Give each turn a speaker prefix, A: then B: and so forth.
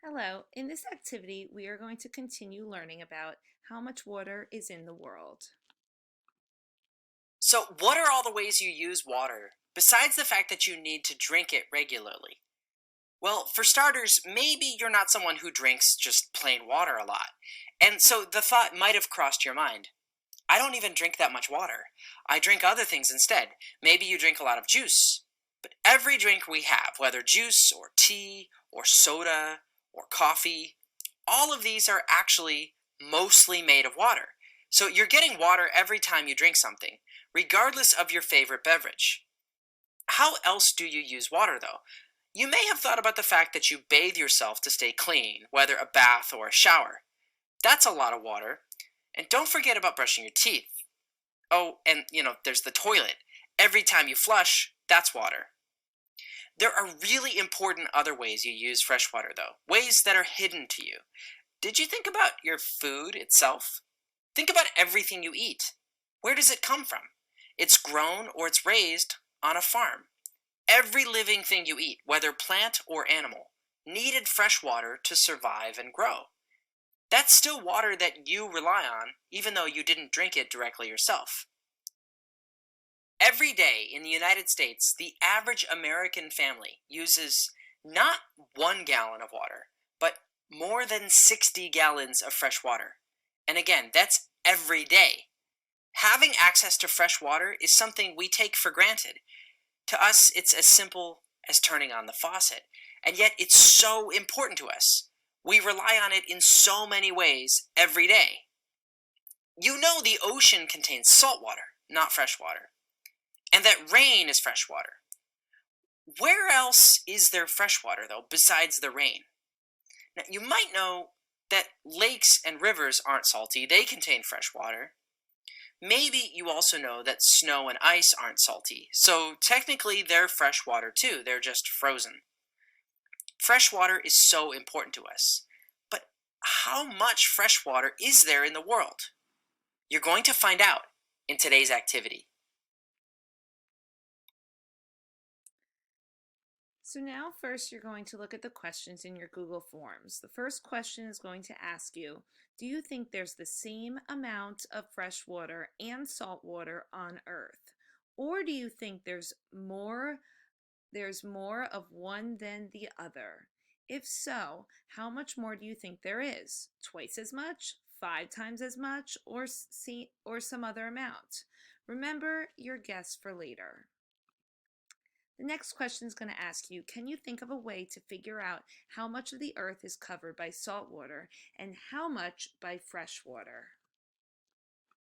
A: Hello, in this activity we are going to continue learning about how much water is in the world.
B: So, what are all the ways you use water, besides the fact that you need to drink it regularly? Well, for starters, maybe you're not someone who drinks just plain water a lot. And so the thought might have crossed your mind. I don't even drink that much water. I drink other things instead. Maybe you drink a lot of juice. But every drink we have, whether juice or tea or soda or coffee, all of these are actually mostly made of water. So you're getting water every time you drink something, regardless of your favorite beverage. How else do you use water, though? You may have thought about the fact that you bathe yourself to stay clean, whether a bath or a shower. That's a lot of water. And don't forget about brushing your teeth. Oh, and there's the toilet. Every time you flush, that's water. There are really important other ways you use fresh water, though, ways that are hidden to you. Did you think about your food itself? Think about everything you eat. Where does it come from? It's grown or it's raised on a farm. Every living thing you eat, whether plant or animal, needed fresh water to survive and grow. That's still water that you rely on, even though you didn't drink it directly yourself. Every day in the United States, the average American family uses not 1 gallon of water, but more than 60 gallons of fresh water. And again, that's every day. Having access to fresh water is something we take for granted. To us, it's as simple as turning on the faucet, and yet it's so important to us. We rely on it in so many ways every day. You know the ocean contains salt water, not fresh water, and that rain is fresh water. Where else is there fresh water, though, besides the rain? Now, you might know that lakes and rivers aren't salty, they contain fresh water. Maybe you also know that snow and ice aren't salty, so technically they're fresh water too, they're just frozen. Fresh water is so important to us. But how much fresh water is there in the world? You're going to find out in today's activity.
A: So now first you're going to look at the questions in your Google Forms. The first question is going to ask you, do you think there's the same amount of fresh water and salt water on Earth? Or do you think there's more of one than the other? If so, how much more do you think there is? Twice as much? 5 times as much? Or some other amount? Remember your guess for later. The next question is going to ask you, can you think of a way to figure out how much of the earth is covered by salt water and how much by fresh water?